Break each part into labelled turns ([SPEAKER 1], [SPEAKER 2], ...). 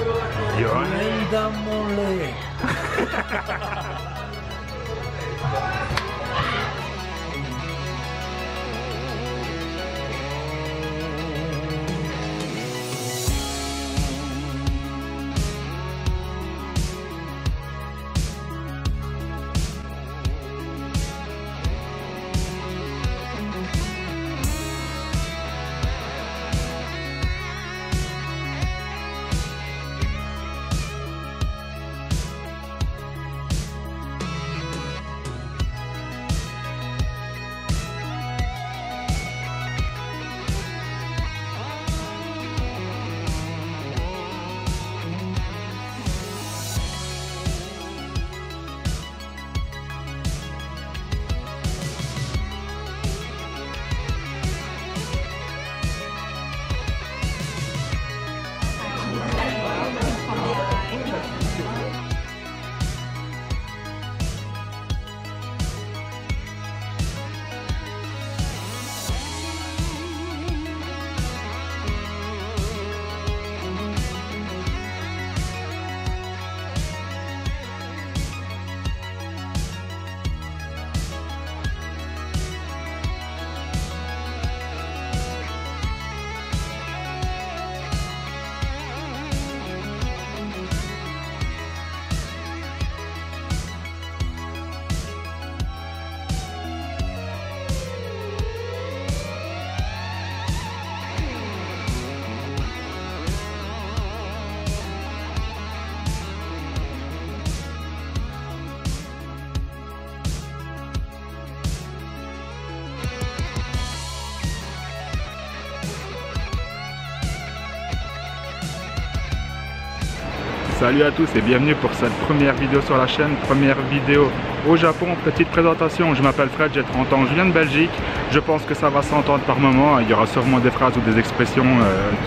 [SPEAKER 1] Linda Mole.
[SPEAKER 2] Salut à tous et bienvenue pour cette première vidéo sur la chaîne, première vidéo au Japon. Petite présentation, je m'appelle Fred, j'ai 30 ans, je viens de Belgique. Je pense que ça va s'entendre par moment, il y aura sûrement des phrases ou des expressions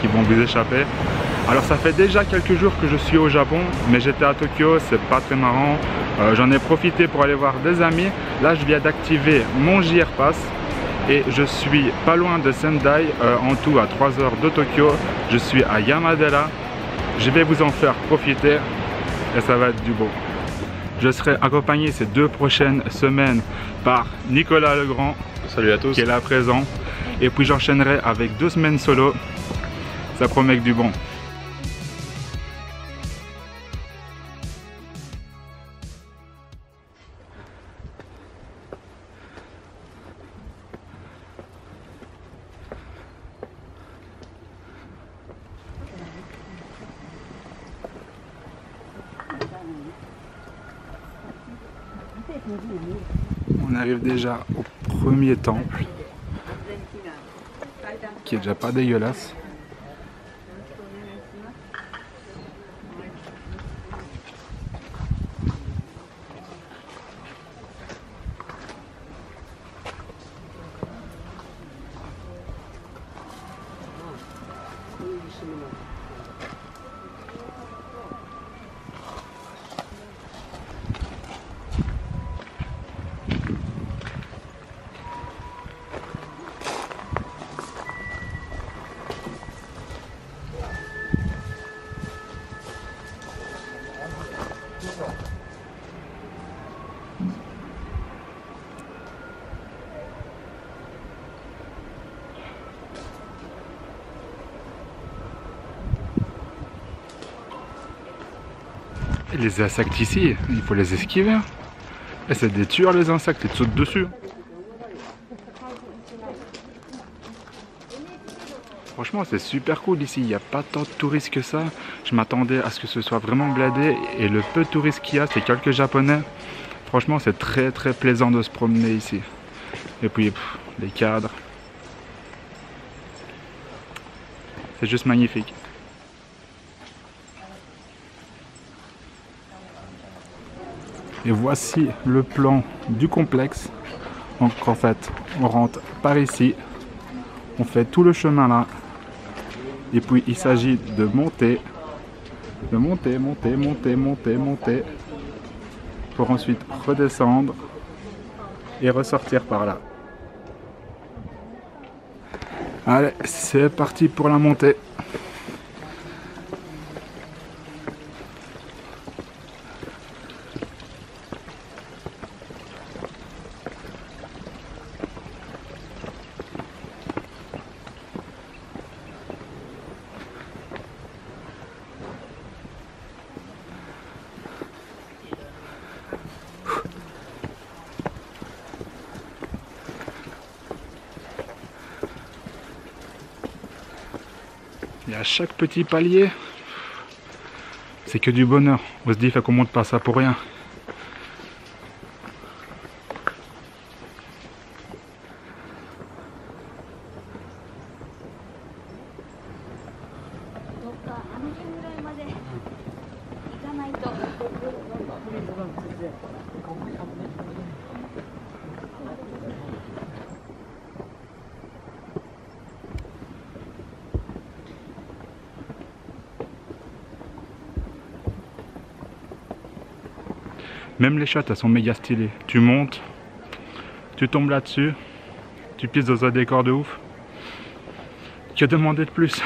[SPEAKER 2] qui vont vous échapper. Alors ça fait déjà quelques jours que je suis au Japon, mais j'étais à Tokyo, c'est pas très marrant. J'en ai profité pour aller voir des amis. Là je viens d'activer mon JR Pass et je suis pas loin de Sendai, en tout à 3 heures de Tokyo. Je suis à Yamadera. Je vais vous en faire profiter et ça va être du beau. Je serai accompagné ces 2 prochaines semaines par Nicolas Legrand.
[SPEAKER 3] Salut à tous.
[SPEAKER 2] Qui est là présent. Et puis j'enchaînerai avec 2 semaines solo. Ça promet que du bon. On arrive déjà au premier temple, qui est déjà pas dégueulasse. Et les insectes ici, il faut les esquiver. Et c'est des tueurs les insectes, ils te sautent dessus. Franchement c'est super cool ici, il n'y a pas tant de touristes que ça. Je m'attendais à ce que ce soit vraiment blindé et le peu de touristes qu'il y a, c'est quelques japonais. Franchement c'est très plaisant de se promener ici. Et puis les cadres. C'est juste magnifique. Et voici le plan du complexe. Donc en fait, on rentre par ici, on fait tout le chemin là, et puis il s'agit de monter, monter, pour ensuite redescendre et ressortir par là. Allez, c'est parti pour la montée. Et à chaque petit palier, c'est que du bonheur. On se dit, fait qu'on monte pas ça pour rien. Même les shots, elles sont méga stylées. Tu montes, tu tombes là-dessus, tu pisses dans un décor de ouf. Que demander de plus?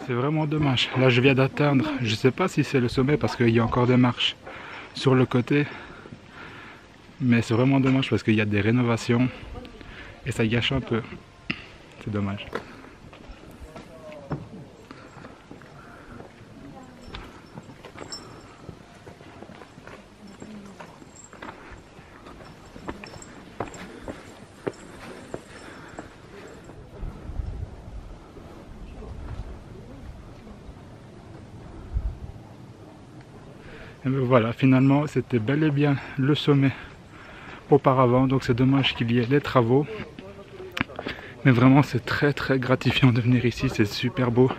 [SPEAKER 2] C'est vraiment dommage. Là, je viens d'atteindre, je sais pas si c'est le sommet parce qu'il y a encore des marches sur le côté. Mais c'est vraiment dommage parce qu'il y a des rénovations et ça gâche un peu. C'est dommage. Et ben voilà, finalement, c'était bel et bien le sommet auparavant. Donc c'est dommage qu'il y ait les travaux. Mais vraiment, c'est très gratifiant de venir ici. C'est super beau.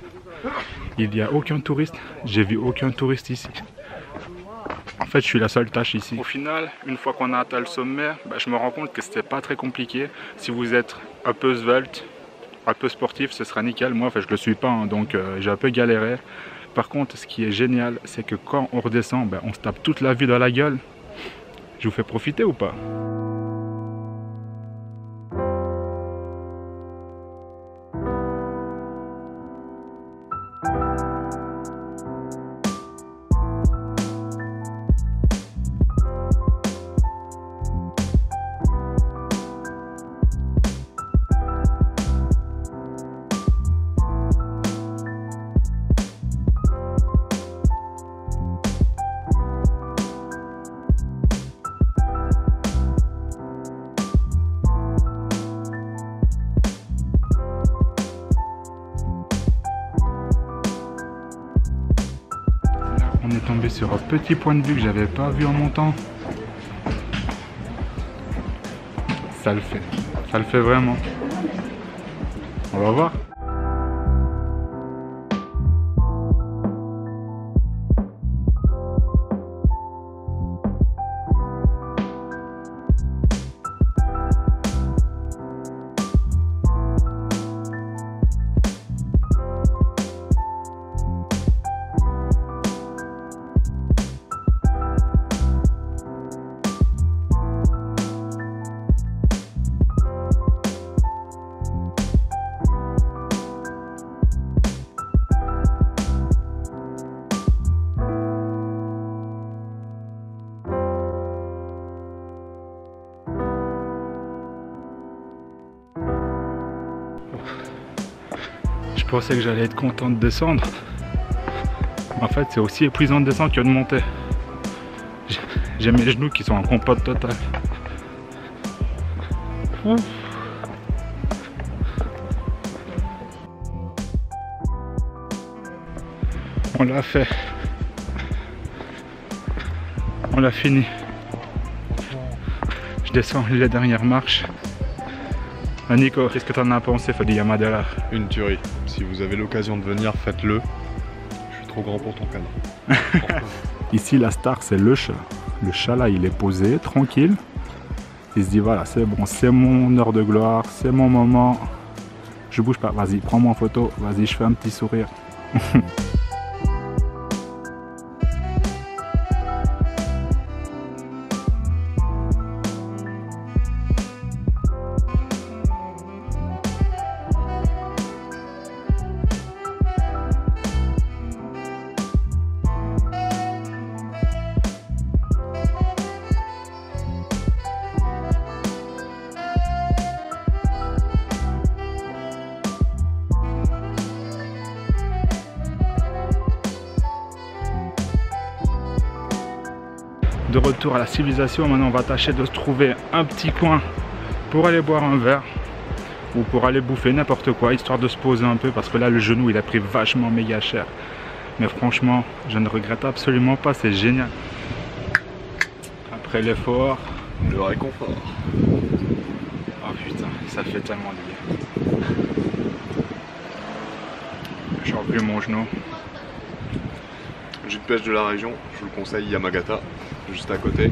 [SPEAKER 2] Il n'y a aucun touriste. J'ai vu aucun touriste ici. En fait, je suis la seule tâche ici. Au final, une fois qu'on a atteint le sommet, je me rends compte que c'était pas très compliqué. Si vous êtes un peu svelte, un peu sportif, ce sera nickel. Moi, je le suis pas, hein, donc j'ai un peu galéré. Par contre, ce qui est génial, c'est que quand on redescend, on se tape toute la vue dans la gueule. Je vous fais profiter ou pas? On est tombé sur un petit point de vue que j'avais pas vu en montant. Ça le fait vraiment. On va voir. Je pensais que j'allais être content de descendre. En fait, c'est aussi épuisant de descendre que de monter. J'ai mes genoux qui sont en compote totale. On l'a fait. On l'a fini. Je descends les dernières marches. Nico, qu'est-ce que tu en as pensé, Fadi Yamadela?
[SPEAKER 1] Une tuerie. Si vous avez l'occasion de venir, faites-le. Je suis trop grand pour ton cadre.
[SPEAKER 2] Ici, la star, c'est le chat. Le chat, là, il est posé, tranquille. Il se dit, voilà, c'est bon, c'est mon heure de gloire, c'est mon moment. Je bouge pas, vas-y, prends-moi en photo. Vas-y, je fais un petit sourire. De retour à la civilisation, maintenant on va tâcher de se trouver un petit coin pour aller boire un verre ou pour aller bouffer n'importe quoi, histoire de se poser un peu, parce que là le genou il a pris vachement méga cher. Mais franchement, je ne regrette absolument pas, c'est génial. Après l'effort,
[SPEAKER 1] le réconfort.
[SPEAKER 2] Oh putain, ça fait tellement de bien. J'ai revu mon genou.
[SPEAKER 1] Jus de pêche de la région, je vous le conseille, Yamagata, juste à côté.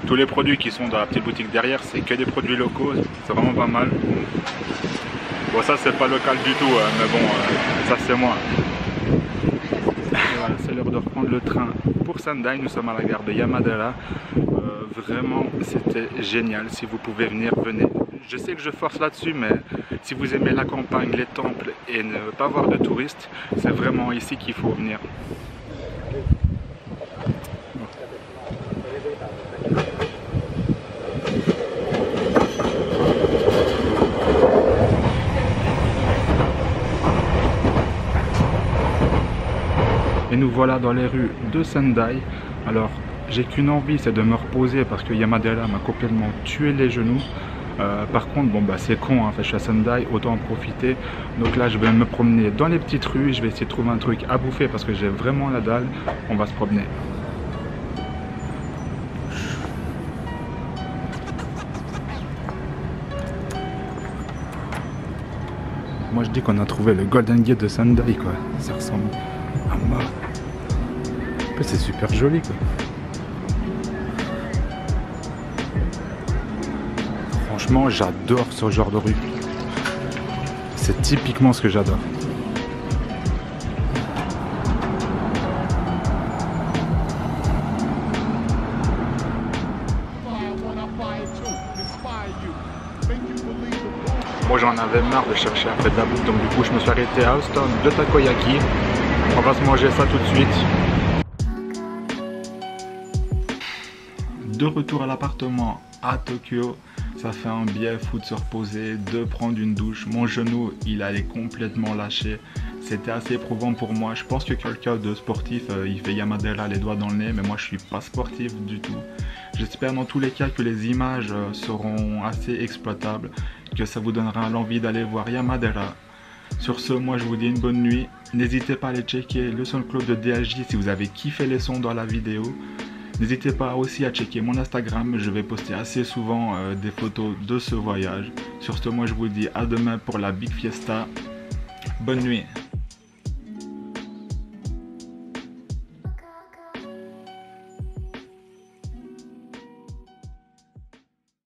[SPEAKER 2] Tous les produits qui sont dans la petite boutique derrière, c'est que des produits locaux, c'est vraiment pas mal. Bon, ça c'est pas local du tout, mais bon, ça c'est moi. Voilà, c'est l'heure de reprendre le train pour Sendai. Nous sommes à la gare de Yamadera. Vraiment, c'était génial. Si vous pouvez venir, venez. Je sais que je force là-dessus, mais si vous aimez la campagne, les temples et ne pas voir de touristes, c'est vraiment ici qu'il faut venir. Et nous voilà dans les rues de Sendai. Alors, j'ai qu'une envie, c'est de me reposer parce que Yamadera m'a complètement tué les genoux. Par contre, bon bah c'est con, hein, je suis à Sendai, autant en profiter. Donc là, je vais me promener dans les petites rues. Je vais essayer de trouver un truc à bouffer parce que j'ai vraiment la dalle. On va se promener. Moi, je dis qu'on a trouvé le Golden Gate de Sendai, quoi. Ça ressemble à moi. C'est super joli, quoi. Franchement, j'adore ce genre de rue. C'est typiquement ce que j'adore. Moi, j'en avais marre de chercher après de la bouffe, donc du coup, je me suis arrêté à Houston de takoyaki. On va se manger ça tout de suite. De retour à l'appartement à Tokyo, ça fait un bien fou de se reposer, de prendre une douche. Mon genou, il allait complètement lâcher. C'était assez éprouvant pour moi. Je pense que quelqu'un de sportif, il fait Yamadera les doigts dans le nez, mais moi je suis pas sportif du tout. J'espère dans tous les cas que les images seront assez exploitables, que ça vous donnera l'envie d'aller voir Yamadera. Sur ce, moi je vous dis une bonne nuit. N'hésitez pas à aller checker le SoundCloud de DHJ si vous avez kiffé les sons dans la vidéo. N'hésitez pas aussi à checker mon Instagram, je vais poster assez souvent des photos de ce voyage. Sur ce, moi je vous dis à demain pour la Big Fiesta. Bonne nuit.